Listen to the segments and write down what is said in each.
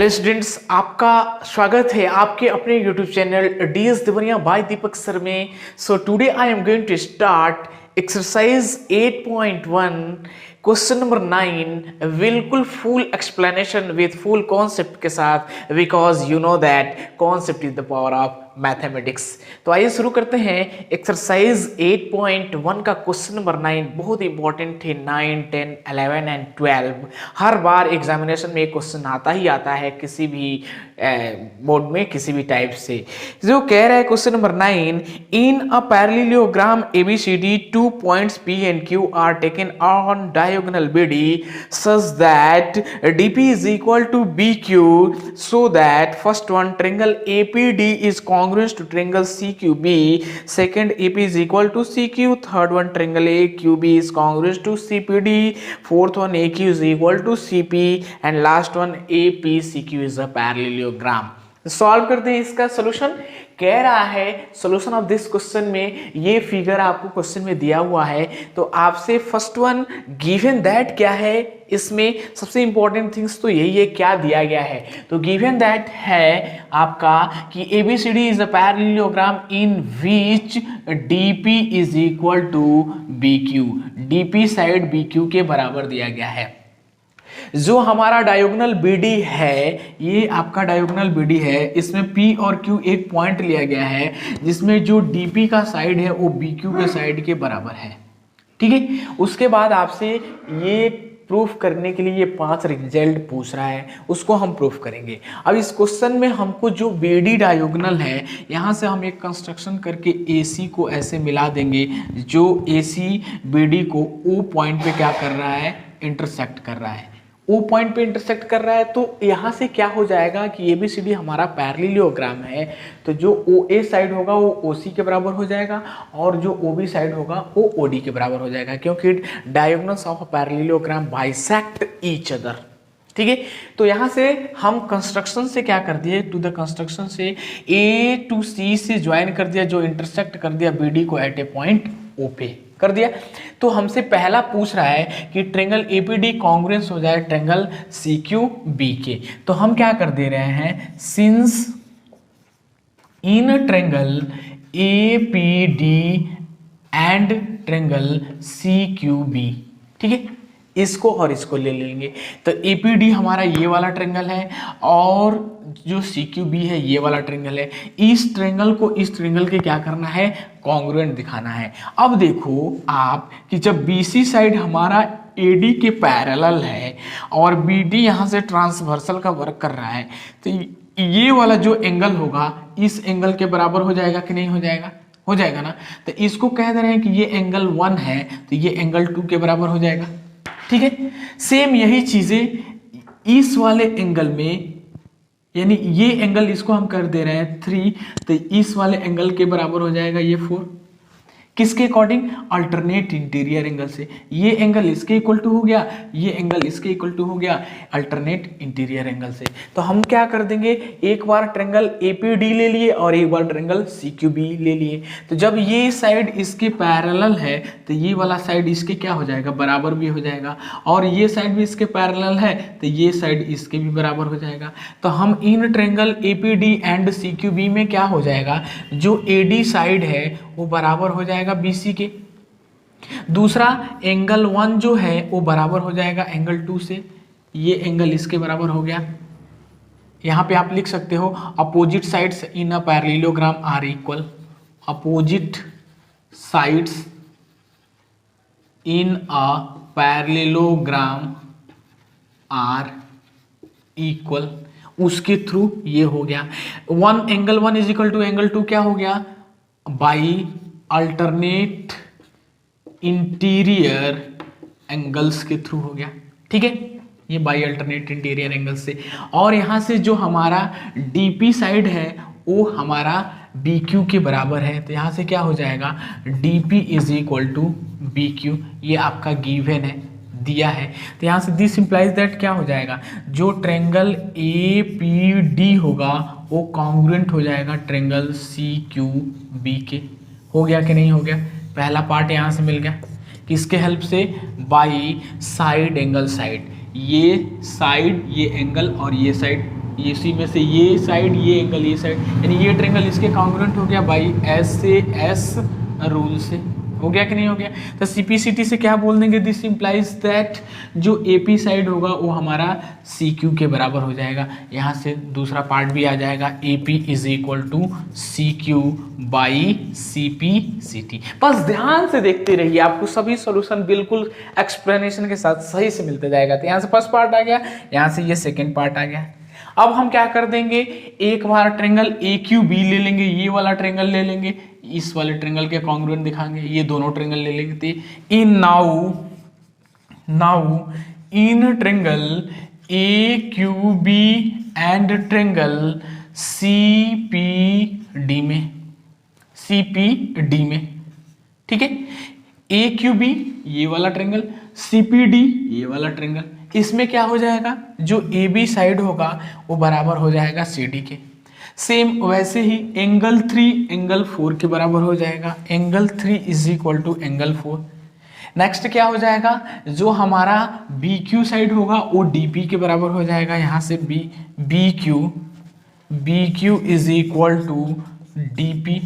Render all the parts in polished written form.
Hello students, आपका स्वागत है आपके अपने YouTube channel DS Devaniya by Deepak sir में। So today I am going to start exercise 8.1 question number 9 बिल्कुल full explanation with full concept के साथ, because you know that concept is the power of mathematics. तो आइए शुरू करते हैं एक्सरसाइज 8.1 का क्वेश्चन नंबर 9। बहुत इंपॉर्टेंट है 9, 10, 11 एंड 12। हर बार एग्जामिनेशन में एक क्वेश्चन आता ही आता है किसी भी बोर्ड में किसी भी टाइप से। जो कह रहा है question number 9, in a parallelogram ABCD 2 points P and Q are taken on diagonal BD such that DP is equal to BQ, so that first one triangle APD is congruent to triangle CQB, second AP is equal to CQ, third one triangle AQB is congruent to CPD, fourth one AQ is equal to CP and last one APCQ is a parallelogram। Solve करते हैं इसका solution. कह रहा है solution of this question में ये figure आपको question में दिया हुआ है। तो आपसे फर्स्ट वन गिवन दैट क्या है, इसमें सबसे इंपॉर्टेंट थिंग्स तो यही है क्या दिया गया है। तो गिवन दैट है आपका कि ABCD is a parallelogram in which DP is equal to BQ। DP side BQ के बराबर दिया गया है। जो हमारा डायगोनल BD है, ये आपका डायगोनल BD है, इसमें P और Q एक पॉइंट लिया गया है जिसमें जो DP का साइड है वो BQ के साइड के बराबर है। ठीक है, उसके बाद आपसे ये प्रूफ करने के लिए ये 5 रिजल्ट पूछ रहा है, उसको हम प्रूफ करेंगे। अब इस क्वेश्चन में हमको जो BD डायगोनल है, यहाँ से हम एक कंस्ट्रक्शन करके AC को ऐसे मिला देंगे, जो AC BD को O पॉइंट पे क्या कर रहा है, इंटरसेक्ट कर रहा है। O पॉइंट पे इंटरसेक्ट कर रहा है, तो यहाँ से क्या हो जाएगा कि ABCD हमारा पैरेललोग्राम है, तो जो OA साइड होगा वो OC के बराबर हो जाएगा और जो OB साइड होगा वो OD के बराबर हो जाएगा, क्योंकि diagonals of a parallelogram bisect each other. ठीक है, तो यहाँ से हम कंस्ट्रक्शन से क्या कर दिए, टू द कंस्ट्रक्शन से A टू C से ज्वाइन कर दिया, जो इंटरसेक्ट कर दिया BD को एट ए पॉइंट O पे कर दिया। तो हमसे पहला पूछ रहा है कि ट्रायंगल APD कॉन्ग्रुएंस हो जाए ट्रायंगल CQB के। तो हम क्या कर दे रहे हैं, since in triangle APD and triangle CQB, ठीक है, इसको और इसको ले लेंगे। तो APD हमारा ये वाला ट्रायंगल है और जो CQB है ये वाला ट्रायंगल है। इस ट्रायंगल को इस ट्रायंगल के क्या करना है, कॉन्ग्रुएंट दिखाना है। अब देखो आप कि जब BC साइड हमारा AD के पैरेलल है और BD यहाँ से ट्रांसवर्सल का वर्क कर रहा है, तो ये वाला जो एंगल होगा इस एंगल के बराबर हो जाएगा कि नहीं हो जाएगा, हो जाएगा ना। तो इसको कह दे रहे हैं कि ये एंगल 1 है तो ये एंगल 2 के बराबर हो जाएगा। ठीक है, सेम यही चीजें इस वाले एंगल में, यानी ये एंगल इसको हम कर दे रहे हैं 3, तो इस वाले एंगल के बराबर हो जाएगा ये 4। किसके अकॉर्डिंग, अल्टरनेट इंटीरियर एंगल से। ये एंगल इसके इक्वल टू हो गया, ये एंगल इसके इक्वल टू हो गया अल्टरनेट इंटीरियर एंगल से। तो हम क्या कर देंगे, एक बार ट्रायंगल APD ले लिए और एक बार ट्रायंगल CQB ले लिए। तो जब ये साइड इसके पैरेलल है तो ये वाला साइड इसके क्या हो जाएगा, बराबर भी हो जाएगा, और ये साइड भी इसके पैरेलल है तो ये साइड इसके भी बराबर हो जाएगा। तो हम in triangle APD and CQB में क्या हो जाएगा, जो AD साइड है वो बराबर हो जाएगा BC के। दूसरा एंगल 1 जो है वो बराबर हो जाएगा एंगल 2 से, ये एंगल इसके बराबर हो गया। यहां पे आप लिख सकते हो opposite sides in a parallelogram are equal, opposite sides in a parallelogram are equal, उसके थ्रू ये हो गया। Angle 1 is equal to angle 2 क्या हो गया, बाई अल्टरनेट इंटीरियर एंगल्स के थ्रू हो गया। ठीक है, ये बाई अल्टरनेट इंटीरियर एंगल से। और यहां से जो हमारा DP साइड है वो हमारा BQ के बराबर है, तो यहां से क्या हो जाएगा, DP is equal to BQ। ये आपका गिवन है, दिया है। तो यहाँ से दिस इंप्लाइज दैट क्या हो जाएगा, जो ट्रायंगल APD होगा वो कॉन्ग्रुएंट हो जाएगा ट्रायंगल CQB के। हो गया कि नहीं हो गया, पहला पार्ट यहाँ से मिल गया। किसके हेल्प से, बाई साइड एंगल साइड। ये साइड, ये एंगल और ये साइड ये इसी में से ये साइड, ये एंगल, ये साइड, यानी ये ट्रेंगल इसके कॉन्ग्रुएंट हो गया बाई एस से एस रूल से। हो गया कि नहीं हो गया? तो सीपीसीटी से क्या बोल देंगे? दिस इंप्लाइज दैट जो एपी साइड होगा वो हमारा सी क्यू के बराबर हो जाएगा। यहाँ से दूसरा पार्ट भी आ जाएगा, AP is equal to C Q by C P C T. बस ध्यान से देखते रहिए, आपको सभी सॉल्यूशन बिल्कुल एक्सप्लेनेशन के साथ सही से मिलते जाएगा। तो यहाँ से फर्स्ट पार्ट आ गया, यहाँ से ये सेकेंड पार्ट आ गया। अब हम क्या कर देंगे, एक बार ट्रेंगल ए क्यू बी ले लेंगे, ये वाला ट्रेंगल ले लेंगे, इस वाले ट्रेंगल के कॉन्ग्रुएंट दिखाएंगे, ये दोनों ट्रेंगल ले लेंगे। In now in triangle A Q B and triangle C P D में, सी पी डी में, ठीक है। ए क्यू बी ये वाला ट्रेंगल, सी पी डी ये वाला ट्रेंगल, इसमें क्या हो जाएगा, जो ए बी साइड होगा वो बराबर हो जाएगा सी डी के। सेम वैसे ही एंगल 3 एंगल 4 के बराबर हो जाएगा, angle 3 is equal to angle 4। Next क्या हो जाएगा, जो हमारा बी क्यू साइड होगा वो डी पी के बराबर हो जाएगा। यहाँ से B Q is equal to D P.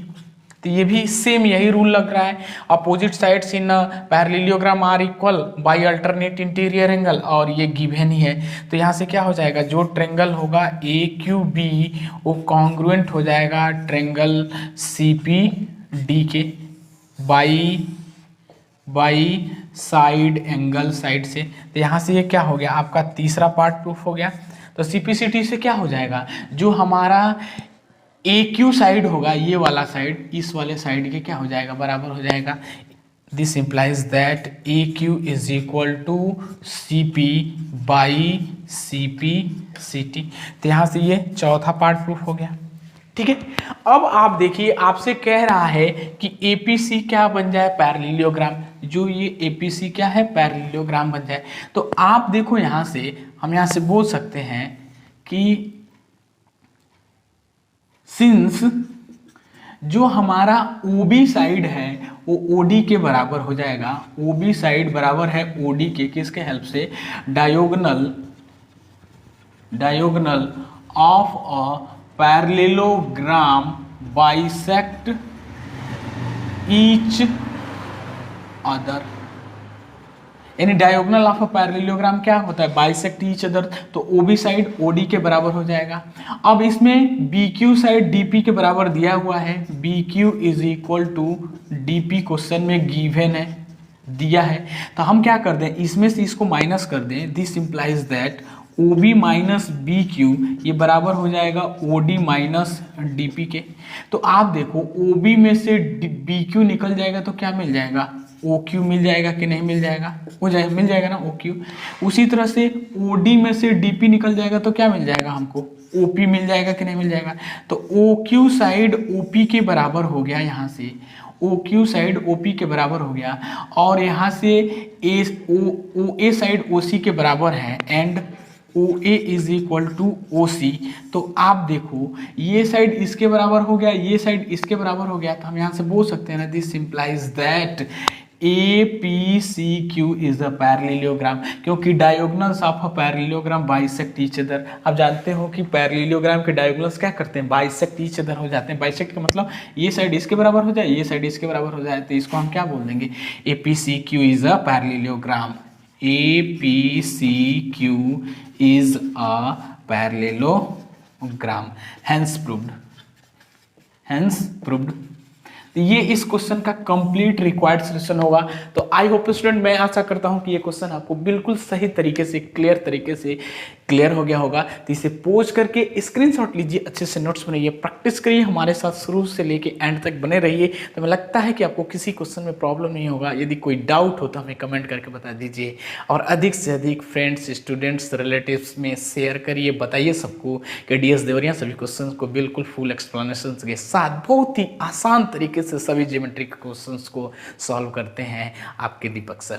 तो ये भी सेम यही रूल लग रहा है, opposite sides in parallelogram are equal by alternate interior angle, और ये गिवन ही है। तो यहाँ से क्या हो जाएगा, जो ट्रेंगल होगा ए क्यू बी वो कॉन्ग्रुएंट हो जाएगा ट्रेंगल सी पी डी के बाई साइड एंगल साइड से। तो यहाँ से ये क्या हो गया, आपका तीसरा पार्ट प्रूफ हो गया। तो सीपीसीटी से क्या हो जाएगा, जो हमारा ए क्यू साइड होगा ये वाला साइड, इस वाले साइड के क्या हो जाएगा, बराबर हो जाएगा। This implies that A Q is equal to C P by C P C T. तो यहाँ से ये चौथा पार्ट प्रूफ हो गया, ठीक है। अब आप देखिए, आपसे कह रहा है कि एपीसी क्या बन जाए, पैरेललोग्राम। जो ये एपीसी क्या है, पैरेललोग्राम बन जाए। तो आप देखो यहाँ से, हम यहाँ से बोल सकते हैं कि सिंस जो हमारा OB साइड है वो OD के बराबर हो जाएगा, OB साइड बराबर है OD के, किसके हेल्प से, diagonal of a parallelogram bisect each other. यानी डायगोनल ऑफ अ पैरेललोग्राम क्या होता है, बाइसेक्ट ईच अदर। तो OB साइड OD के बराबर हो जाएगा। अब इसमें BQ साइड DP के बराबर दिया हुआ है, BQ is equal to DP question में गिवन है, दिया है। तो हम क्या कर दें, इसमें से इसको माइनस कर दें। This implies that OB minus BQ ये बराबर हो जाएगा OD माइनस DP के। तो आप देखो, OB में से BQ निकल जाएगा तो क्या मिल जाएगा, OQ मिल जाएगा कि नहीं मिल जाएगा, मिल जाएगा ना OQ। उसी तरह से OD में से DP निकल जाएगा तो क्या मिल जाएगा हमको, OP मिल जाएगा कि नहीं मिल जाएगा। तो OQ साइड OP के बराबर हो गया, यहाँ से OQ साइड OP के बराबर हो गया, और यहाँ से OA साइड OC के बराबर है, and OA is equal to OC। तो आप देखो, ये साइड इसके बराबर हो गया, ये साइड इसके बराबर हो गया। तो हम यहाँ से बोल सकते हैं ना, this implies that APCQ is a parallelogram, क्योंकि diagonals of a parallelogram bisect each other. आप जानते हो कि पैरेललोग्राम के डायगोनल्स क्या करते हैं, बाइसेक्ट ईच अदर हो जाते हैं। बाइसेक्ट का मतलब ये साइड इसके बराबर हो जाए, ये साइड इसके बराबर हो जाए। तो इसको हम क्या बोल देंगे, APCQ is a parallelogram, APCQ is a parallelogram, hence proved। तो ये इस क्वेश्चन का कंप्लीट रिक्वायर्ड सॉल्यूशन होगा। तो आई होप स्टूडेंट, मैं आशा करता हूं कि ये क्वेश्चन आपको बिल्कुल सही तरीके से, क्लियर तरीके से क्लियर हो गया होगा। तो इसे पोज करके स्क्रीनशॉट लीजिए, अच्छे से नोट्स बनाइए, प्रैक्टिस करिए, हमारे साथ शुरू से लेके एंड तक बने रहिए। तो मुझे लगता है कि आपको किसी क्वेश्चन में प्रॉब्लम नहीं होगा। यदि कोई डाउट हो तो हमें कमेंट करके बता दीजिए, और अधिक से अधिक फ्रेंड्स, स्टूडेंट्स, रिलेटिव्स में शेयर करिए। बताइए सबको कि DS देवरिया सभी क्वेश्चन को बिल्कुल फुल एक्सप्लेनेशन के साथ बहुत ही आसान तरीके से सभी ज्योमेट्रिक क्वेश्चंस को सॉल्व करते हैं आपके दीपक सर।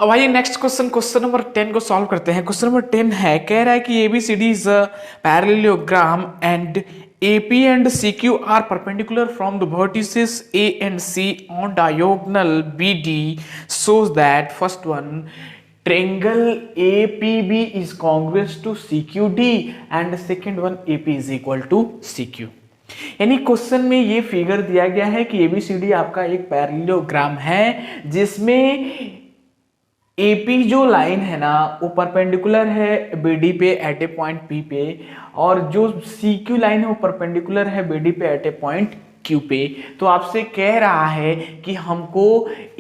अब आइए नेक्स्ट क्वेश्चन नंबर 10 को सॉल्व करते हैं। क्वेश्चन नंबर 10 है, कह रहा है कि ABCD is a parallelogram and AP and CQ are perpendicular from the vertices A and C on diagonal BD, shows that first one triangle APB is congruous to CQD and second one AP is equal to CQ। यानी question में ये figure दिया गया है कि ABCD आपका एक parallelogram है जिसमें AP जो लाइन है ना वो परपेंडिकुलर है BD पे एट ए पॉइंट P पे, और जो CQ लाइन है वो परपेंडिकुलर है BD पे एट ए पॉइंट Q पे। तो आपसे कह रहा है कि हमको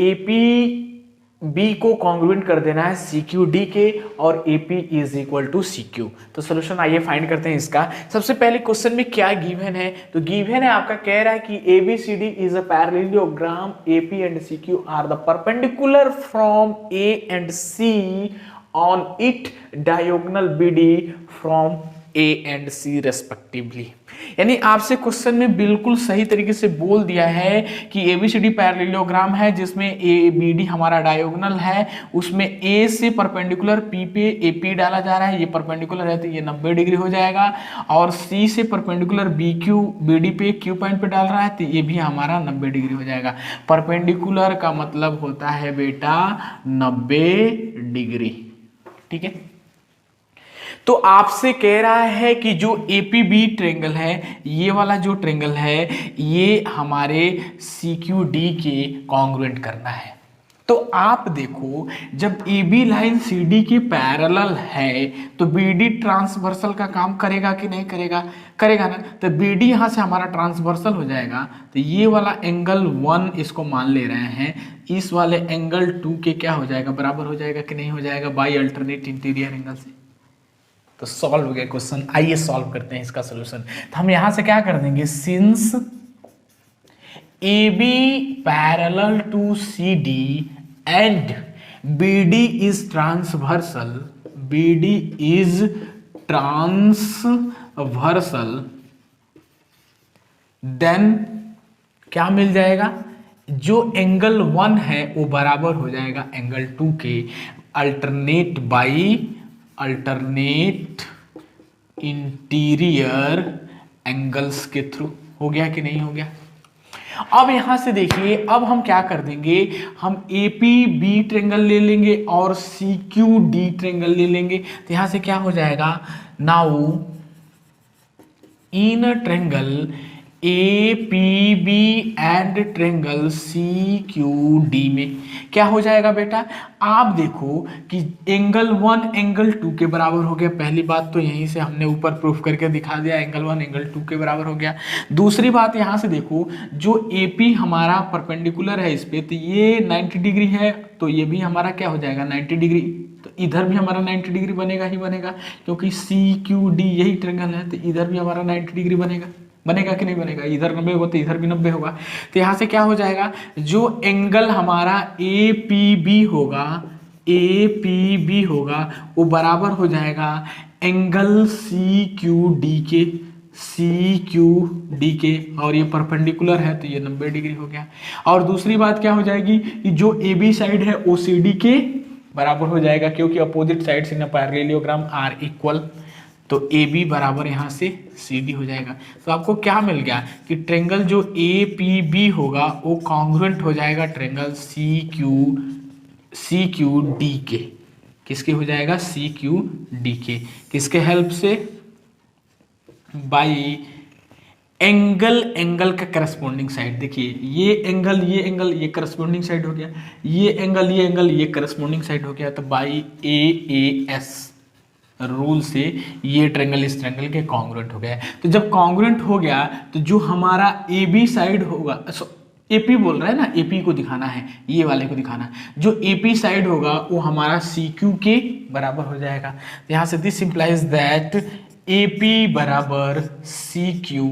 APB को कॉन्ग्रुएंट कर देना है CQD के और AP is equal to CQ। तो सोल्यूशन आइए फाइंड करते हैं इसका। सबसे पहले क्वेश्चन में क्या गिवन है, तो गिवन है आपका कह रहा है कि ABCD is a parallelogram, AP and CQ are the perpendicular from A and C on it diagonal BD from A and C respectively. यानी आपसे क्वेश्चन में बिल्कुल सही तरीके से बोल दिया है कि ABCD पैरेललोग्राम है जिसमें ABD हमारा डायगोनल है, उसमें A से परपेंडिकुलर P पे AP डाला जा रहा है, ये परपेंडिकुलर है तो ये 90 डिग्री हो जाएगा, और C से परपेंडिकुलर BQ BD पे Q पॉइंट पे डाल रहा है तो ये भी हमारा 90 डिग्री हो जाएगा। परपेंडिकुलर का मतलब होता है बेटा 90 डिग्री, ठीक है। तो आपसे कह रहा है कि जो APB ट्रेंगल है, ये वाला जो ट्रेंगल है ये हमारे CQD के कॉन्ग्रुएंट करना है। तो आप देखो जब AB लाइन CD के पैरेलल है तो BD ट्रांसवर्सल का काम करेगा कि नहीं करेगा, करेगा ना। तो BD यहाँ से हमारा ट्रांसवर्सल हो जाएगा, तो ये वाला एंगल 1 इसको मान ले रहे हैं, इस वाले एंगल 2 के क्या हो जाएगा, बराबर हो जाएगा कि नहीं हो जाएगा बाई अल्टरनेट इंटीरियर एंगल से। तो सॉल्व हो गया क्वेश्चन। आइए सॉल्व करते हैं इसका सॉल्यूशन। तो हम यहां से क्या कर देंगे, since AB parallel to CD and BD is transversal, BD is transversal, then क्या मिल जाएगा, जो एंगल 1 है वो बराबर हो जाएगा एंगल 2 के, alternate by alternate interior angles के थ्रू। हो गया कि नहीं हो गया। अब यहां से देखिए, अब हम क्या कर देंगे, हम APB ट्रेंगल ले लेंगे और CQD ट्रेंगल ले लेंगे। तो यहां से क्या हो जाएगा, now in triangle APB and triangle CQD में क्या हो जाएगा बेटा, आप देखो कि एंगल 1 एंगल 2 के बराबर हो गया। पहली बात तो यहीं से हमने ऊपर प्रूफ करके दिखा दिया, एंगल 1 एंगल 2 के बराबर हो गया। दूसरी बात यहां से देखो, जो AP हमारा परपेंडिकुलर है इस पे, तो ये 90 डिग्री है, तो ये भी हमारा क्या हो जाएगा 90 डिग्री, तो इधर भी हमारा 90 डिग्री बनेगा ही बनेगा, क्योंकि CQD यही ट्रेंगल है, तो इधर भी हमारा 90 डिग्री बनेगा। बनेगा कि नहीं बनेगा, इधर 90 होगा तो इधर भी 90 होगा। तो यहाँ से क्या हो जाएगा, जो एंगल हमारा APB होगा वो बराबर हो जाएगा एंगल CQD के, और ये परपेंडिकुलर है तो ये 90 डिग्री हो गया। और दूसरी बात क्या हो जाएगी कि जो AB साइड है वो CD के बराबर हो जाएगा, क्योंकि opposite sides in a parallelogram are equal, तो AB बराबर यहाँ से CD हो जाएगा। तो आपको क्या मिल गया कि ट्रेंगल जो APB होगा वो कॉन्ग्रुएंट हो जाएगा ट्रेंगल CQD के। किसके हो जाएगा, CQD के। किसके हेल्प से, बाई एंगल का करस्पॉन्डिंग साइड। देखिए ये एंगल ये करस्पॉन्डिंग साइड हो गया, ये एंगल ये करस्पॉन्डिंग साइड हो गया, तो बाई AAS रूल से ये ट्रेंगल इस ट्रेंगल के कॉन्ग्रुएंट हो गया। तो जब कॉन्ग्रुएंट हो गया तो जो हमारा AB साइड होगा, AP बोल रहा है ना, AP को दिखाना है, ये वाले को दिखाना है, जो AP साइड होगा वो हमारा CQ के बराबर हो जाएगा। तो यहाँ से दिस इंप्लाइज दैट AP बराबर CQ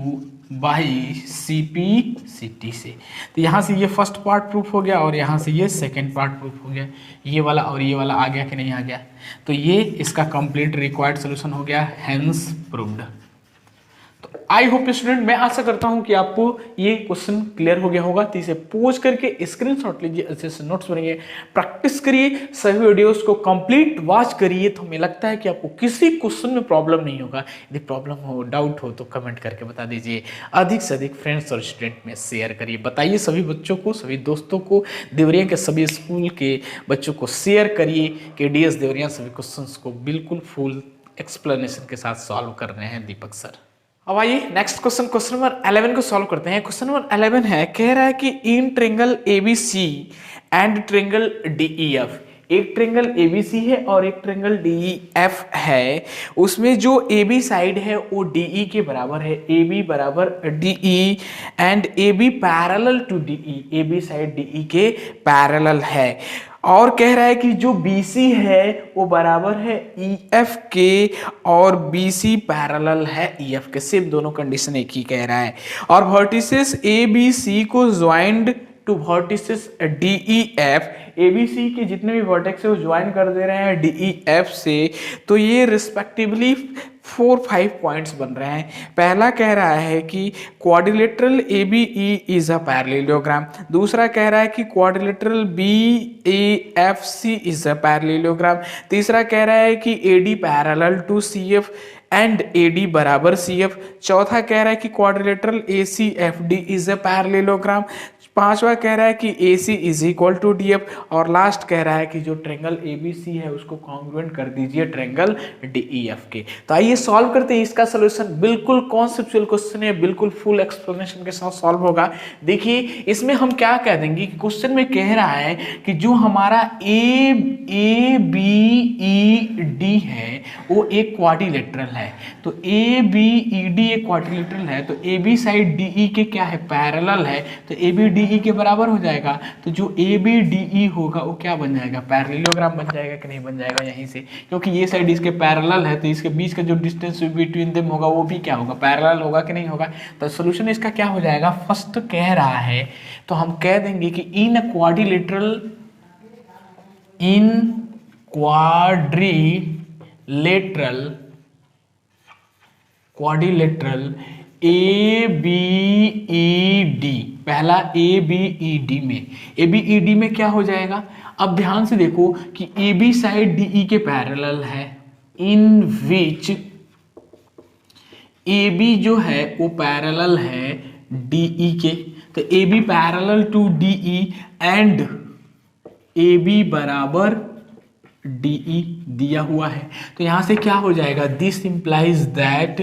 बाई CP/CT से। तो यहाँ से ये फर्स्ट पार्ट प्रूफ हो गया और यहाँ से ये सेकंड पार्ट प्रूफ हो गया। ये वाला और ये वाला आ गया कि नहीं आ गया, तो ये इसका कंप्लीट रिक्वायर्ड सोल्यूशन हो गया, हेंस प्रूव्ड। तो आई होप स्टूडेंट, मैं आशा करता हूं कि आपको ये क्वेश्चन क्लियर हो गया होगा। तो इसे पोज करके स्क्रीनशॉट लीजिए, अच्छे से नोट्स बनाइए, प्रैक्टिस करिए, सभी वीडियोस को कंप्लीट वॉच करिए। तो हमें लगता है कि आपको किसी क्वेश्चन में प्रॉब्लम नहीं होगा। यदि प्रॉब्लम हो, डाउट हो तो कमेंट करके बता दीजिए। अधिक से अधिक फ्रेंड्स और स्टूडेंट में शेयर करिए, बताइए सभी बच्चों को, सभी दोस्तों को, देवरिया के सभी स्कूल के बच्चों को शेयर करिए कि DS देवरिया सभी क्वेश्चंस को बिल्कुल फुल एक्सप्लेनेशन के साथ सॉल्व कर रहे हैं दीपक सर। अब आइए नेक्स्ट क्वेश्चन नंबर 11 को सॉल्व करते हैं। क्वेश्चन नंबर 11 है, कह रहा है कि in triangle ABC and triangle DEF, एक ट्रायंगल ABC है और एक ट्रायंगल DEF है, उसमें जो AB साइड है वो DE के बराबर है, AB बराबर DE and AB parallel to DE, AB side DE के पैरेलल है। और कह रहा है कि जो BC है वो बराबर है EF के और BC पैरेलल है EF के। सिर्फ दोनों कंडीशन एक ही कह रहा है। और वर्टिसेस ABC को joined two vertices DEF, ABC के जितने भी वर्टेक्स है वो ज्वाइन कर दे रहे हैं DEF से। तो ये रिस्पेक्टिवली 4-5 पॉइंट्स बन रहे हैं। पहला कह रहा है कि quadrilateral ABE is a parallelogram, दूसरा कह रहा है कि quadrilateral BAFC is a parallelogram, तीसरा कह रहा है कि AD parallel to CF and AD बराबर CF, चौथा कह रहा है कि quadrilateral ACFD is a parallelogram, पांचवा कह रहा है कि AC is equal to DF, और लास्ट कह रहा है कि जो ट्रायंगल ABC है उसको कॉन्ग्रुएंट कर दीजिए ट्रायंगल DEF के। तो आइए सॉल्व करते हैं इसका सॉल्यूशन। बिल्कुल कॉन्सेप्चुअल क्वेश्चन है, बिल्कुल फुल एक्सप्लेनेशन के साथ सॉल्व होगा। देखिए इसमें हम क्या कह देंगे कि क्वेश्चन में कह रहा है कि जो हमारा ABED है वो एक क्वाड्रिलेटरल है। तो ABED एक क्वाड्रिलेटरल है, तो AB साइड DE के क्या है, पैरेलल है, तो ABDE के बराबर हो जाएगा। तो जो ABDE होगा वो क्या बन जाएगा, पैरेललोग्राम बन जाएगा कि नहीं बन जाएगा यहीं से, क्योंकि ये साइड इसके पैरेलल है तो इसके बीच का जो डिस्टेंस बिटवीन देम होगा वो भी क्या होगा, पैरेलल होगा कि नहीं होगा। तो सॉल्यूशन इसका क्या हो जाएगा, फर्स्ट कह रहा है तो हम कह देंगे कि इन क्वाड्रिलेटरल ABED, पहला ABED में क्या हो जाएगा। अब ध्यान से देखो कि AB साइड DE के पैरेलल है, इन विच AB जो है वो पैरेलल है DE के। तो AB parallel to DE and AB बराबर DE दिया हुआ है। तो यहां से क्या हो जाएगा, this implies that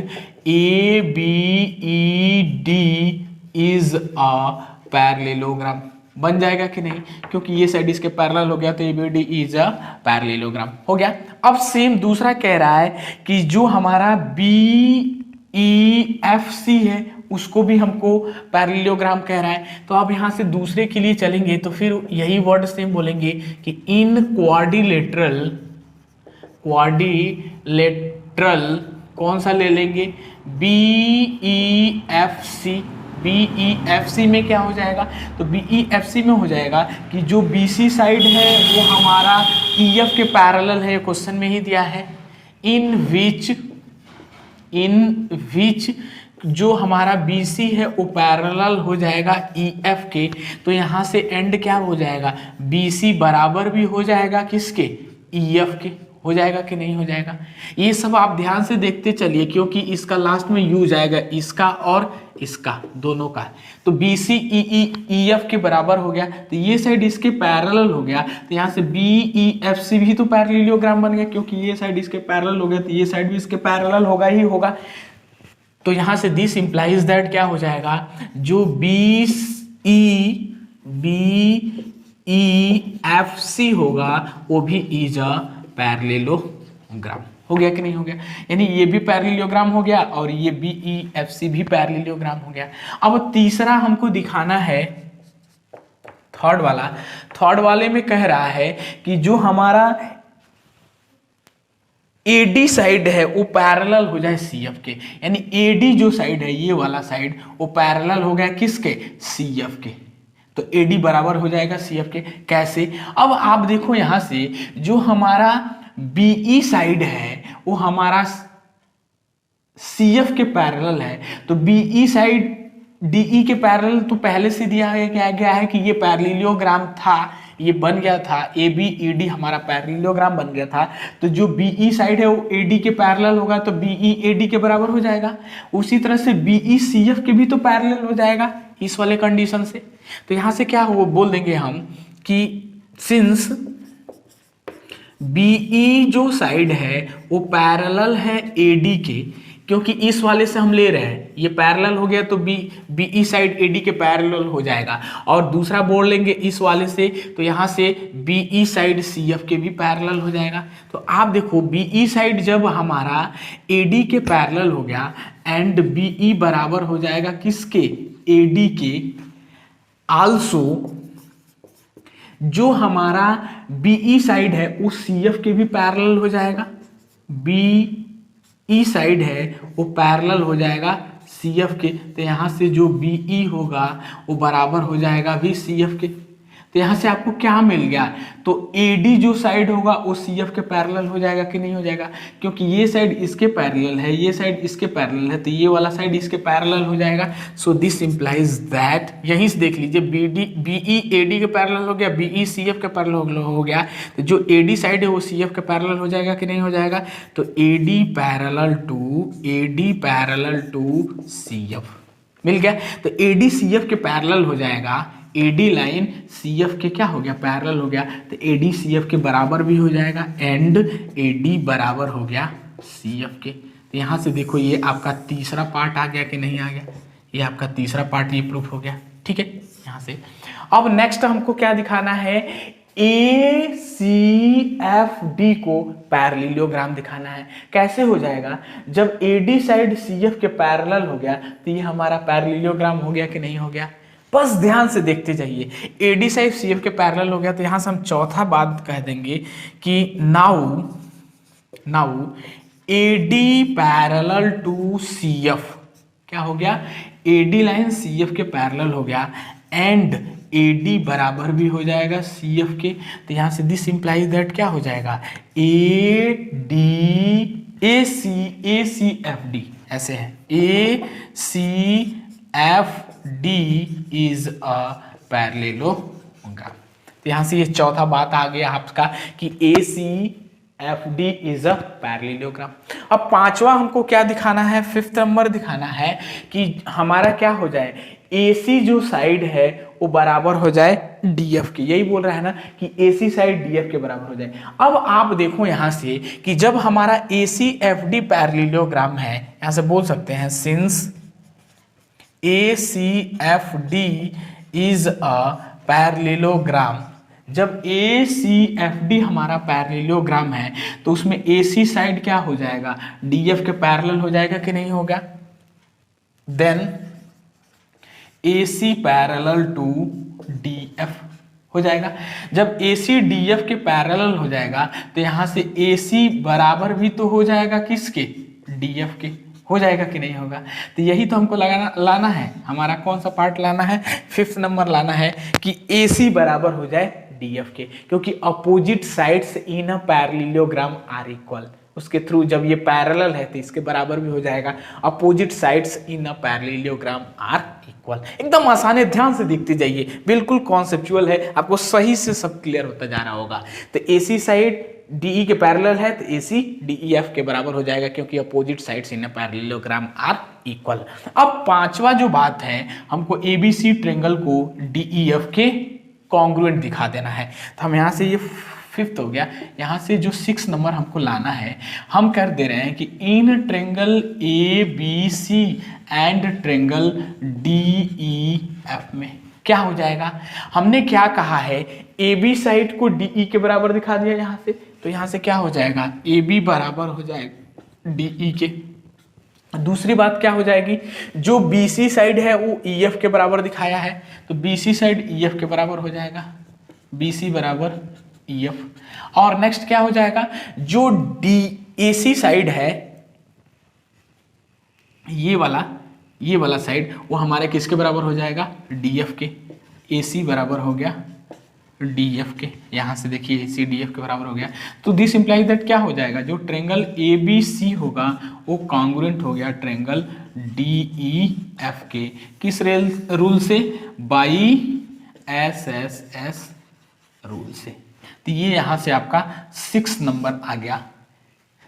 ABED is a parallelogram, बन जाएगा कि नहीं, क्योंकि ये साइड इसके पैरेलल हो गया तो ABD इज अ पैरेललोग्राम हो गया। अब सेम दूसरा कह रहा है कि जो हमारा BEFC है उसको भी हमको पैरेललोग्राम कह रहा है। तो अब यहाँ से दूसरे के लिए चलेंगे तो फिर यही वर्ड सेम बोलेंगे कि इन क्वाड्रिलेटरल कौन सा ले लेंगे, BEFC में क्या हो जाएगा, तो BEFC में हो जाएगा कि जो BC साइड है वो हमारा EF के पैरेलल है, क्वेश्चन में ही दिया है, इन विच जो हमारा BC है वो पैरेलल हो जाएगा EF के। तो यहाँ से एंड क्या हो जाएगा, BC बराबर भी हो जाएगा किसके, EF के, हो जाएगा कि नहीं हो जाएगा। ये सब आप ध्यान से देखते चलिए क्योंकि इसका लास्ट में U जाएगा, इसका और इसका दोनों का। तो BC EF के बराबर हो गया, तो ये साइड इसके पैरेलल हो गया, तो यहाँ से BEFC भी तो पैरेललोग्राम बन गया, क्योंकि ये साइड इसके पैरेलल हो गया तो ये साइड भी इसके पैरेलल होगा ही होगा। तो यहां से दिस इंप्लाइज दैट क्या हो जाएगा, जो BEFC होगा वो भी इज अ पैरेललोग्राम, हो गया कि नहीं हो गया। यानी ये भी पैरेललोग्राम हो गया और ये BEFC भी पैरेललोग्राम हो गया। अब तीसरा हमको दिखाना है, थर्ड वाले में कह रहा है कि जो हमारा AD साइड है वो पैरेलल हो जाए CF के, यानी AD जो साइड है ये वाला साइड वो पैरेलल हो गया किसके, CF के। तो AD बराबर हो जाएगा CF के। कैसे, अब आप देखो यहां से जो हमारा BE साइड है वो हमारा CF के पैरेलल है, तो BE साइड DE के पैरेलल तो पहले से दिया गया है कि ये पैरेललोग्राम था, ये बन गया था ABED हमारा पैरेललोग्राम बन गया था, तो जो BE साइड है वो AD के पैरेलल होगा, तो BE AD के बराबर हो जाएगा। उसी तरह से BE CF के भी तो पैरेलल हो जाएगा इस वाले कंडीशन से। तो यहां से क्या हो बोल देंगे हम कि सिंस BE जो साइड है वो पैरेलल है AD के, क्योंकि इस वाले से हम ले रहे हैं, ये पैरेलल हो गया तो BE साइड AD के पैरेलल हो जाएगा। और दूसरा बोल लेंगे इस वाले से, तो यहाँ से BE साइड CF के भी पैरेलल हो जाएगा। तो आप देखो BE साइड जब हमारा AD के पैरेलल हो गया एंड BE बराबर हो जाएगा किसके, AD के, आल्सो जो हमारा BE साइड है वो CF के भी पैरेलल हो जाएगा, BE साइड है वो पैरेलल हो जाएगा CF के, तो यहाँ से जो BE होगा वो बराबर हो जाएगा भी CF के। तो यहाँ से आपको क्या मिल गया, तो AD जो साइड होगा वो CF के पैरेलल हो जाएगा कि नहीं हो जाएगा, क्योंकि ये साइड इसके पैरेलल है, ये साइड इसके पैरेलल है, तो ये वाला साइड इसके पैरेलल हो जाएगा। सो दिस इंप्लाइज दैट, यहीं से देख लीजिए BE AD के पैरेलल हो गया, BE CF के पैरेलल हो गया, तो जो AD साइड है वो CF के पैरेलल हो जाएगा कि नहीं हो जाएगा, तो AD पैरेलल टू CF मिल गया। तो AD CF के पैरेलल हो जाएगा, AD लाइन CF के क्या हो गया, पैरेलल हो गया, तो AD CF के बराबर भी हो जाएगा एंड AD बराबर हो गया CF के। तो यहाँ से देखो ये आपका तीसरा पार्ट आ गया कि नहीं आ गया, ये आपका तीसरा पार्ट ये प्रूफ हो गया, ठीक है। यहाँ से अब नेक्स्ट हमको क्या दिखाना है, ACFD को पैरेललोग्राम दिखाना है। कैसे हो जाएगा, जब AD साइड CF के पैरेलल हो गया तो ये हमारा पैरेललोग्राम हो गया कि नहीं हो गया, बस ध्यान से देखते जाइए। AD साइड CF के पैरेलल हो गया, तो यहां से हम चौथा बात कह देंगे कि now AD parallel to CF क्या हो गया, AD लाइन CF के पैरेलल हो गया एंड AD बराबर भी हो जाएगा CF के। तो यहां से दिस इंप्लाइज दैट क्या हो जाएगा, ACFD ऐसे है, ACFD इज अ पैरेललोग्राम। तो यहां से ये चौथा बात आ गया आपका कि ACFD इज अ पैरेललोग्राम। अब पांचवा हमको क्या दिखाना है, 5th नंबर दिखाना है कि हमारा क्या हो जाए, AC जो साइड है वो बराबर हो जाए DF के, यही बोल रहा है ना कि AC साइड DF के बराबर हो जाए। अब आप देखो यहां से कि जब हमारा ACFD पैरेललोग्राम है, यहां से बोल सकते हैं since ACFD is a parallelogram. जब ACFD हमारा पैरेललोग्राम है तो उसमें AC साइड क्या हो जाएगा, DF के पैरेलल हो जाएगा कि नहीं होगा, then AC parallel to DF हो जाएगा। जब AC DF के पैरेलल हो जाएगा तो यहां से AC बराबर भी तो हो जाएगा किसके, DF के, हो जाएगा कि नहीं होगा। तो यही तो हमको लाना है, हमारा कौन सा पार्ट लाना है, 5th नंबर लाना है कि AC बराबर हो जाए DF के, क्योंकि opposite sides in a parallelogram are equal, उसके थ्रू जब ये पैरेलल है तो इसके बराबर भी हो जाएगा, opposite sides in a parallelogram are equal. एकदम आसान है, ध्यान से देखते जाइए, बिल्कुल कॉन्सेप्चुअल है, आपको सही से सब क्लियर होता जा रहा होगा। तो AC साइड DE के पैरेलल है तो AC DEF के बराबर हो जाएगा, क्योंकि opposite sides in a parallelogram are equal. अब पांचवा जो बात है, हमको ABC ट्रायंगल को DEF के कॉन्ग्रुएंट दिखा देना है। तो हम यहाँ से ये 5th हो गया, यहाँ से जो 6 नंबर हमको लाना है, हम कर दे रहे हैं कि in triangle ABC and triangle DEF में क्या हो जाएगा, हमने क्या कहा है, AB साइड को DE के बराबर दिखा दिया यहाँ से, तो यहाँ से क्या हो जाएगा, AB बराबर हो जाएगा DE के। दूसरी बात क्या हो जाएगी, जो BC साइड है वो EF के बराबर दिखाया है, तो BC साइड EF के बराबर हो जाएगा, BC बराबर EF। और नेक्स्ट क्या हो जाएगा, जो AC साइड है ये वाला साइड वो हमारे किसके बराबर हो जाएगा, DF के। AC बराबर हो गया डी एफ के, यहाँ से देखिए सी डी एफ के बराबर हो गया। तो दिस इम्प्लाइज दैट क्या हो जाएगा, जो ट्रेंगल ए बी सी होगा वो कॉन्ग्रुएंट हो गया ट्रेंगल डी ई एफ के। किस रूल से, by S S S rule से। तो ये यहाँ से आपका 6 नंबर आ गया।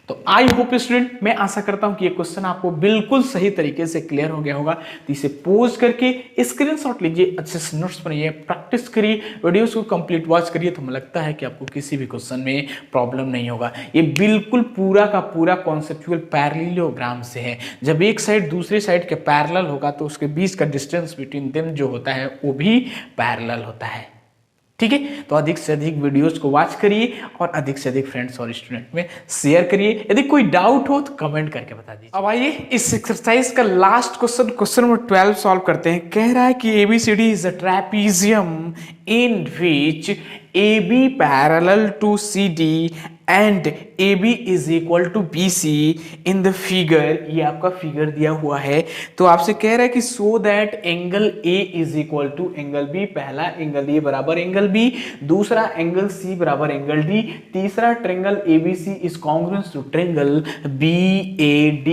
तो आई होप स्टूडेंट, मैं आशा करता हूं कि ये क्वेश्चन आपको बिल्कुल सही तरीके से क्लियर हो गया होगा। तो इसे पोज करके स्क्रीनशॉट लीजिए, अच्छे से नोट्स बनाइए, प्रैक्टिस करिए, वीडियोस को कंप्लीट वॉच करिए। तो हमें लगता है कि आपको किसी भी क्वेश्चन में प्रॉब्लम नहीं होगा। ये बिल्कुल पूरा का पूरा कॉन्सेप्चुअल पैरेललोग्राम से है। जब एक साइड दूसरी साइड के पैरेलल होगा तो उसके बीच का डिस्टेंस बिटवीन देम जो होता है वो भी पैरेलल होता है। ठीक है, तो अधिक से अधिक वीडियोस को वॉच करिए और अधिक से अधिक फ्रेंड्स और स्टूडेंट में शेयर करिए। यदि कोई डाउट हो तो कमेंट करके बता दीजिए। अब आइए इस एक्सरसाइज का last question, question number 12 solve करते हैं। कह रहा है कि ABCD is a trapezium in which AB parallel to CD and AB is equal to BC in the figure। ये आपका फिगर दिया हुआ है। तो आपसे कह रहा है कि so that angle A is equal to angle B, पहला एंगल A बराबर एंगल B, दूसरा एंगल C बराबर एंगल D, तीसरा triangle ABC is congruent to triangle BAD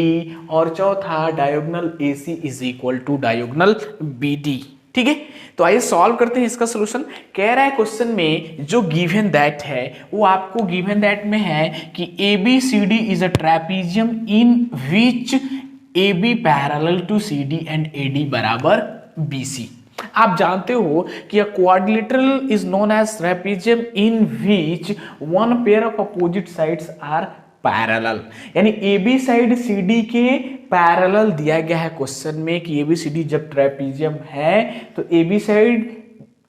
और चौथा diagonal AC is equal to diagonal BD। ठीक है, तो आइए सॉल्व करते हैं इसका सॉल्यूशन। कह रहा है क्वेश्चन में जो गिवन दैट है वो आपको गिवन दैट में है कि ABCD is a trapezium in which AB parallel to CD and AD बराबर BC। आप जानते हो कि a quadrilateral is known as trapezium in which one pair of opposite sides are parallel, यानी AB साइड CD के parallel दिया गया है क्वेश्चन में कि ABCD जब ट्रेपीजियम है तो AB साइड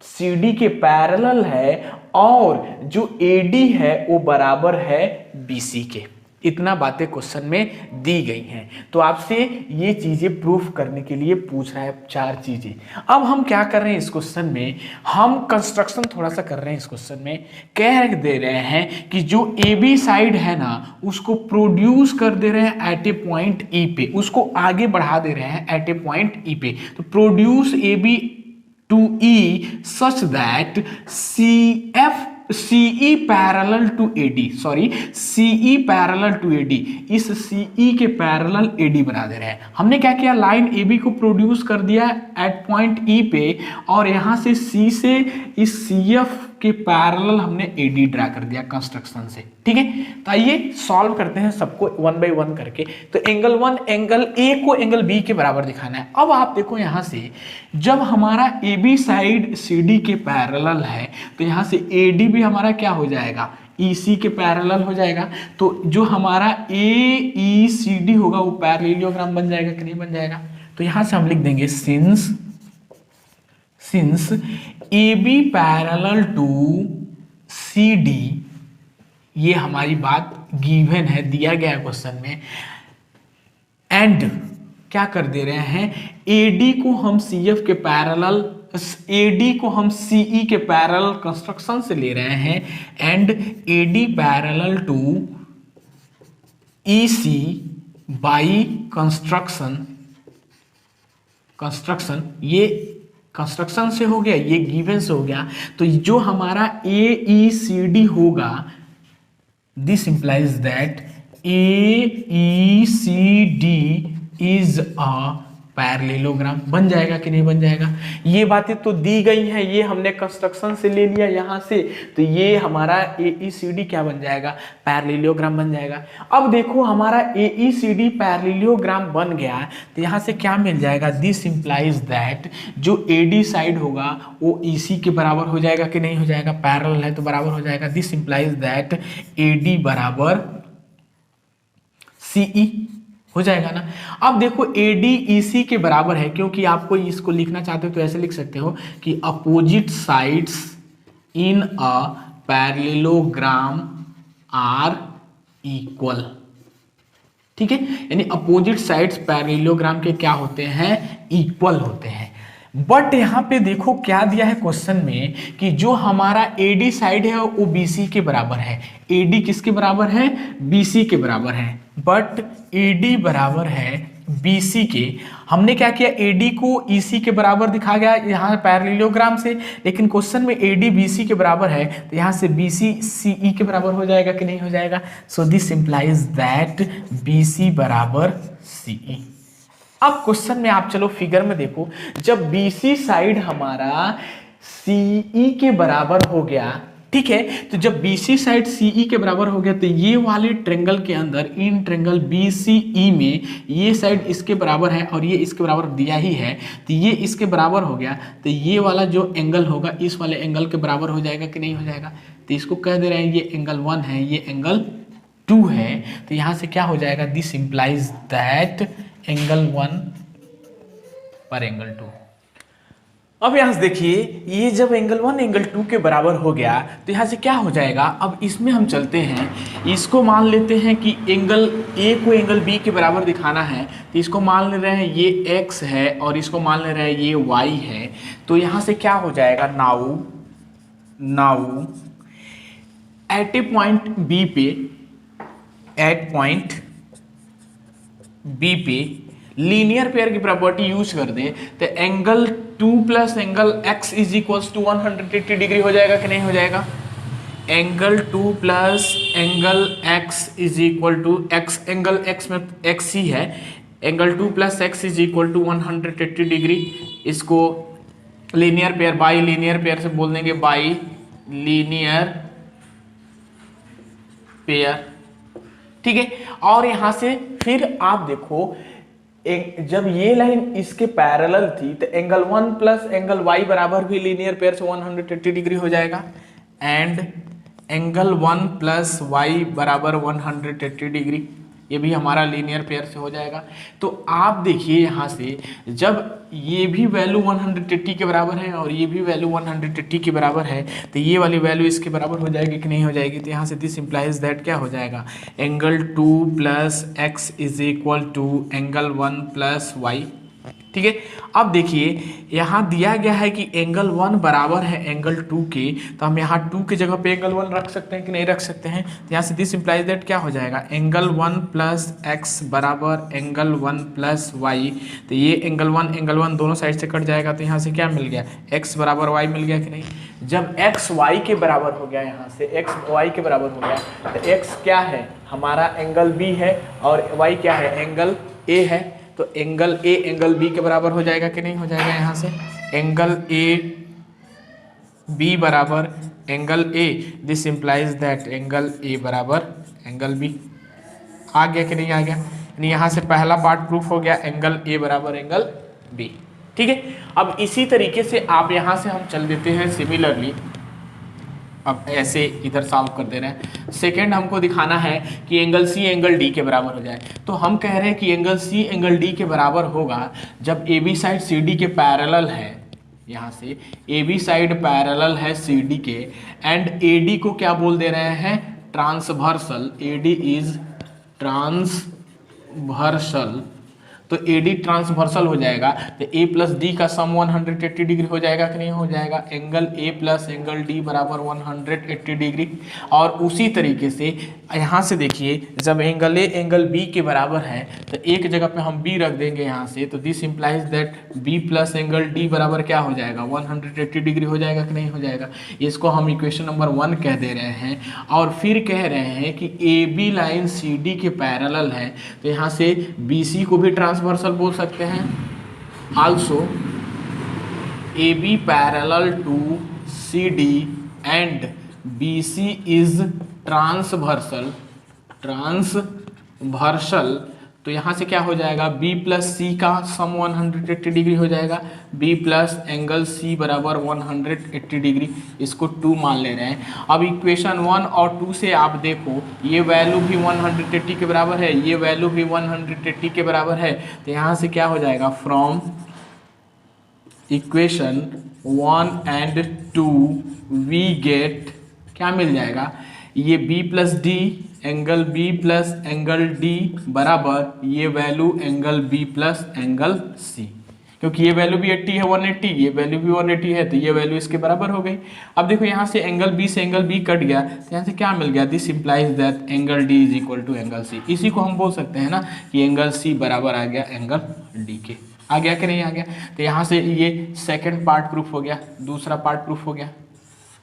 CD के पैरेलल है और जो AD है वो बराबर है BC के। इतना बातें क्वेश्चन में दी गई हैं। तो आपसे ये चीजें प्रूफ करने के लिए पूछ रहा है 4 चीजें। अब हम क्या कर रहे हैं इस क्वेश्चन में, हम कंस्ट्रक्शन थोड़ा सा कर रहे हैं इस क्वेश्चन में। कह दे रहे हैं कि जो AB साइड है ना उसको प्रोड्यूस कर दे रहे हैं एट ए पॉइंट E पे, उसको आगे बढ़ा दे रहे हैं एट ए पॉइंट E पे। तो produce AB to E such that CE parallel to AD, sorry CE parallel to AD, इस CE के पैरेलल AD बना दे रहे हैं। हमने क्या किया, लाइन AB को प्रोड्यूस कर दिया एट पॉइंट E पे और यहां से C से इस CF के पैरेलल हमने AD ड्रा कर दिया कंस्ट्रक्शन से। ठीक है, तो आइए सॉल्व करते हैं सबको 1 बाय 1 करके। तो एंगल 1 एंगल A को एंगल B के बराबर दिखाना है। अब आप देखो यहां से जब हमारा AB साइड CD के पैरेलल है तो यहां से AD भी हमारा क्या हो जाएगा, EC के पैरेलल हो जाएगा। तो जो हमारा AECD होगा वो पैरेललोग्राम बन जाएगा कि नहीं बन जाएगा। तो यहां से हम लिख देंगे since AB parallel to CD, ये हमारी बात गिवन है, दिया गया है क्वेश्चन में। एंड क्या कर दे रहे हैं, AD को हम CF के पैरेलल, AD को हम CE के पैरेलल कंस्ट्रक्शन से ले रहे हैं and AD parallel to EC by construction, ये कंस्ट्रक्शन से हो गया, ये गिवन से हो गया। तो जो हमारा AECD होगा, this implies that AECD is a parallelogram. बन जाएगा कि नहीं बन जाएगा। ये बातें तो दी गई हैं, ये हमने कंस्ट्रक्शन से ले लिया यहां से, तो ये हमारा AECD क्या बन जाएगा, पैरेललोग्राम बन जाएगा। अब देखो हमारा AECD पैरेललोग्राम बन गया, तो यहां से क्या मिल जाएगा, दिस इंप्लाइज दैट जो AD साइड होगा वो EC के बराबर हो जाएगा कि नहीं हो जाएगा, पैरेलल है तो बराबर हो जाएगा। दिस इंप्लाइज दैट AD बराबर CE हो जाएगा ना। अब देखो AD EC के बराबर है, क्योंकि आपको इसको लिखना चाहते हो तो ऐसे लिख सकते हो कि opposite sides in a parallelogram are equal. ठीक है, यानी अपोजिट साइड्स पैरेललोग्राम के क्या होते हैं, इक्वल होते हैं। बट यहां पे देखो क्या दिया है क्वेश्चन में कि जो हमारा AD साइड है वो BC के बराबर है। AD किसके बराबर है, BC के बराबर है। बट AD बराबर है BC के, हमने क्या किया, AD को EC के बराबर दिखा गया यहाँ पैरेललोग्राम से, लेकिन क्वेश्चन में AD BC के बराबर है, तो यहाँ से BC CE के बराबर हो जाएगा कि नहीं हो जाएगा। So this implies that BC बराबर CE। अब क्वेश्चन में आप चलो फिगर में देखो, जब BC साइड हमारा CE के बराबर हो गया, ठीक है, तो जब BC साइड CE के बराबर हो गया तो ये वाले ट्रेंगल के अंदर, इन ट्रेंगल BCE में ये साइड इसके बराबर है और ये इसके बराबर दिया ही है, तो ये इसके बराबर हो गया, तो ये वाला जो एंगल होगा इस वाले एंगल के बराबर हो जाएगा कि नहीं हो जाएगा। तो इसको कह दे रहे हैं ये एंगल 1 है, ये एंगल 2 है, तो यहाँ से क्या हो जाएगा, दिस इंप्लाइज दैट एंगल 1 पर एंगल 2। अब यहाँ से देखिए, ये जब एंगल 1 एंगल 2 के बराबर हो गया तो यहाँ से क्या हो जाएगा, अब इसमें हम चलते हैं, इसको मान लेते हैं कि एंगल A को एंगल B के बराबर दिखाना है, तो इसको मान ले रहे हैं ये X है और इसको मान ले रहे हैं ये Y है। तो यहाँ से क्या हो जाएगा, now at a point B पे, एट पॉइंट B पे लीनियर पेयर की प्रॉपर्टी यूज कर दे तो angle 2 plus angle x is equals to 180 degree हो जाएगा कि नहीं हो जाएगा। Angle 2 plus angle x is equal to x, angle x में x ही है, angle 2 plus x is equal to 180 degree. इसको linear pair, by linear pair से बोल देंगे, बाई लीनियर पेयर, ठीक है। और यहां से फिर आप देखो, जब ये लाइन इसके पैरेलल थी तो एंगल 1 प्लस एंगल y बराबर भी लीनियर पेयर से 180 डिग्री हो जाएगा, एंड एंगल 1 प्लस y बराबर 180 डिग्री, ये भी हमारा लीनियर पेयर से हो जाएगा। तो आप देखिए यहाँ से, जब ये भी वैल्यू 180 के बराबर है और ये भी वैल्यू 180 के बराबर है, तो ये वाली वैल्यू इसके बराबर हो जाएगी कि नहीं हो जाएगी। तो यहाँ से दिस इंप्लाइज दैट क्या हो जाएगा, angle 2 plus x is equal to angle 1 plus y, ठीक है। अब देखिए यहाँ दिया गया है कि एंगल 1 बराबर है एंगल 2 के, तो हम यहाँ 2 की जगह पे एंगल 1 रख सकते हैं कि नहीं रख सकते हैं। तो यहाँ से दिस इंप्लाइज दैट क्या हो जाएगा, एंगल 1 प्लस एक्स बराबर एंगल 1 प्लस वाई। तो ये एंगल 1 दोनों साइड से कट जाएगा, तो यहाँ से क्या मिल गया, x बराबर y मिल गया कि नहीं। जब x y के बराबर हो गया, यहाँ से x y के बराबर हो गया, तो x क्या है हमारा एंगल b है और y क्या है एंगल a है। तो एंगल A एंगल B के बराबर हो जाएगा कि नहीं हो जाएगा। यहाँ से एंगल A B बराबर angle A, this implies that angle A बराबर एंगल B। आ गया कि नहीं आ गया, यानी यहाँ से पहला पार्ट प्रूफ हो गया, एंगल A बराबर एंगल B, ठीक है। अब इसी तरीके से आप यहाँ से हम चल देते हैं सिमिलरली, अब ऐसे इधर सॉल्व कर दे रहे हैं। सेकेंड हमको दिखाना है कि एंगल C एंगल D के बराबर हो जाए। तो हम कह रहे हैं कि एंगल C एंगल D के बराबर होगा जब AB साइड CD के पैरेलल है, यहाँ से AB साइड पैरेलल है CD के, एंड AD को क्या बोल दे रहे हैं, ट्रांसवर्सल, AD इज ट्रांसवर्सल। तो AD ट्रांसवर्सल हो जाएगा, तो A प्लस D का सम 180 डिग्री हो जाएगा कि नहीं हो जाएगा। Angle A plus angle D बराबर 180 डिग्री। और उसी तरीके से यहाँ से देखिए, जब एंगल A एंगल B के बराबर है तो एक जगह पे हम B रख देंगे यहाँ से, तो this implies that B plus angle D बराबर क्या हो जाएगा, 180 डिग्री हो जाएगा कि नहीं हो जाएगा। इसको हम इक्वेशन नंबर 1 कह दे रहे हैं। और फिर कह रहे हैं कि AB लाइन CD के पैरेलल है, तो यहाँ से BC को भी ट्रांसवर्सल बोल सकते हैं। Also AB parallel to CD and BC is transversal, तो यहाँ से क्या हो जाएगा, B प्लस C का सम 180 डिग्री हो जाएगा, B प्लस एंगल C बराबर 180 डिग्री, इसको 2 मान ले रहे हैं। अब इक्वेशन 1 और 2 से आप देखो, ये वैल्यू भी 180 के बराबर है, ये वैल्यू भी 180 के बराबर है, तो यहाँ से क्या हो जाएगा, from equation 1 and 2 we get, क्या मिल जाएगा, ये B plus D angle B plus angle D बराबर ये value angle B plus angle C। क्योंकि ये वैल्यू भी 80 है 180, ये वैल्यू भी 180 है, तो ये वैल्यू इसके बराबर हो गई। अब देखो यहाँ से एंगल बी से एंगल बी कट गया, तो यहाँ से क्या मिल गया, this implies that angle D is equal to angle C. इसी को हम बोल सकते हैं ना कि एंगल सी बराबर आ गया एंगल डी के। आ गया कि नहीं आ गया? तो यहाँ से ये सेकेंड पार्ट प्रूफ हो गया, दूसरा पार्ट प्रूफ हो गया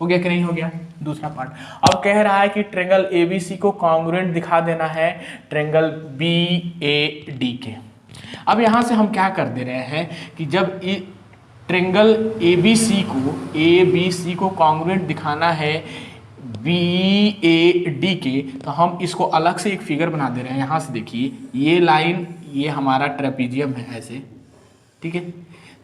कि नहीं हो गया? दूसरा पार्ट। अब कह रहा है कि ट्रेंगल एबीसी को कॉन्ग्रुएंट दिखा देना है ट्रेंगल बीएडी के। अब यहां से हम क्या कर दे रहे हैं कि जब ट्रेंगल एबीसी को कॉन्ग्रुएंट दिखाना है बीएडी के, तो हम इसको अलग से एक फिगर बना दे रहे हैं। यहां से देखिए, ये लाइन, ये हमारा ट्रेपीजियम है ऐसे, ठीक है।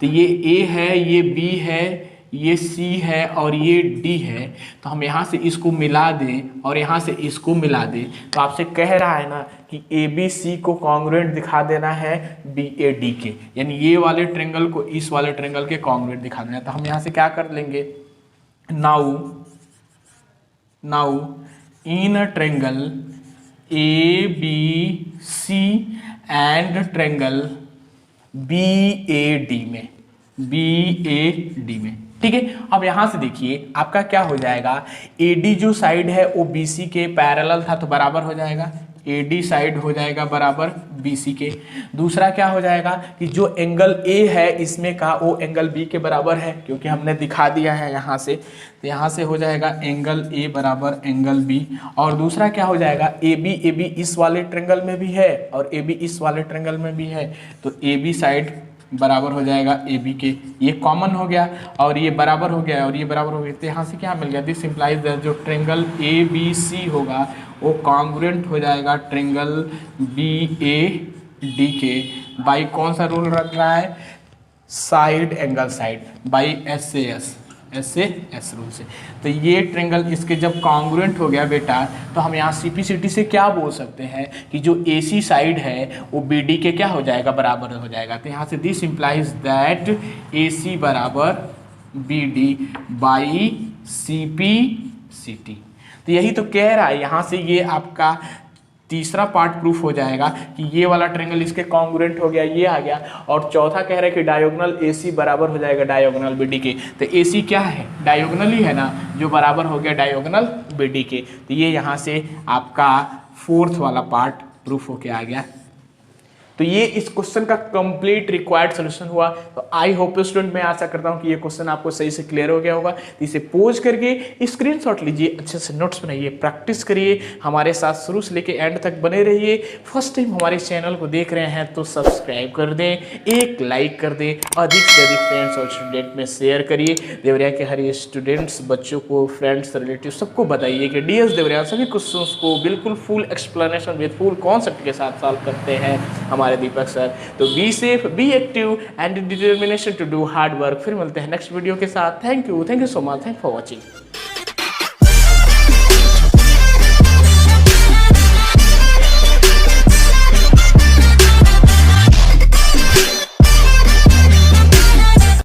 तो ये ए है, ये बी है, ये सी है और ये डी है। तो हम यहाँ से इसको मिला दें और यहाँ से इसको मिला दें, तो आपसे कह रहा है ना कि ए बी सी को कॉन्ग्रुएंट दिखा देना है बी ए डी के, यानी ये वाले ट्रेंगल को इस वाले ट्रेंगल के कॉन्ग्रुएंट दिखा देना है। तो हम यहाँ से क्या कर लेंगे, now in triangle A B C and triangle B A D में, ठीक है। अब यहां से देखिए आपका क्या हो जाएगा, एडी जो साइड है वो बीसी के पैरेलल था तो बराबर हो जाएगा, एडी साइड हो जाएगा बराबर बीसी के। दूसरा क्या हो जाएगा कि जो एंगल ए है इसमें का वो एंगल बी के बराबर है, क्योंकि हमने दिखा दिया है यहाँ से। तो यहाँ से हो जाएगा एंगल ए बराबर एंगल बी। और दूसरा क्या हो जाएगा, ए बी इस वाले ट्रेंगल में भी है और ए बी इस वाले ट्रेंगल में भी है, तो ए बी साइड बराबर हो जाएगा ए बी के। ये कॉमन हो गया और ये बराबर हो गया और ये बराबर हो गया। तो यहाँ से क्या मिल गया, दिस इंप्लाइज दैट जो ट्रेंगल ए बी सी होगा वो कॉन्ग्रुएंट हो जाएगा ट्रेंगल बी ए डी के बाई कौन सा रूल रख रहा है, side angle side, by S rule से। तो ये ट्रेंगल इसके जब कॉन्ग्रुएंट हो गया बेटा, तो हम यहाँ सीपीसीटी से क्या बोल सकते हैं कि जो एसी साइड है वो बीडी के क्या हो जाएगा, बराबर हो जाएगा। तो यहाँ से दिस इंप्लाइज दैट एसी बराबर बीडी बाई सीपीसीटी। तो यही तो कह रहा है यहाँ से, ये आपका तीसरा पार्ट प्रूफ हो जाएगा कि ये वाला ट्रेंगल इसके कॉन्ग्रुएंट हो गया, ये आ गया। और चौथा कह रहा है कि डायगोनल AC बराबर हो जाएगा डायगोनल BD के। तो AC क्या है, डायगोनल ही है ना, जो बराबर हो गया डायगोनल BD के। तो ये यहाँ से आपका फोर्थ वाला पार्ट प्रूफ होके आ गया। तो ये इस क्वेश्चन का कंप्लीट रिक्वायर्ड सॉल्यूशन हुआ। तो आई होप स्टूडेंट, मैं आशा करता हूँ कि ये क्वेश्चन आपको सही से क्लियर हो गया होगा। तो इसे पोज करके स्क्रीनशॉट लीजिए, अच्छे से नोट्स बनाइए, प्रैक्टिस करिए, हमारे साथ शुरू से लेके एंड तक बने रहिए। फर्स्ट टाइम हमारे चैनल को देख रहे हैं तो सब्सक्राइब कर दें, एक लाइक कर दें, अधिक से अधिक फ्रेंड्स और स्टूडेंट में शेयर करिए। देवरिया के हर स्टूडेंट्स, बच्चों को, फ्रेंड्स, रिलेटिव सबको बताइए कि DS देवरिया सभी क्वेश्चंस को बिल्कुल full explanation with full concept के साथ सॉल्व करते हैं हमारे दीपक सर। तो be safe, be active and determination to do hard work. फिर मिलते हैं नेक्स्ट वीडियो के साथ। Thank you so much, thank for watching.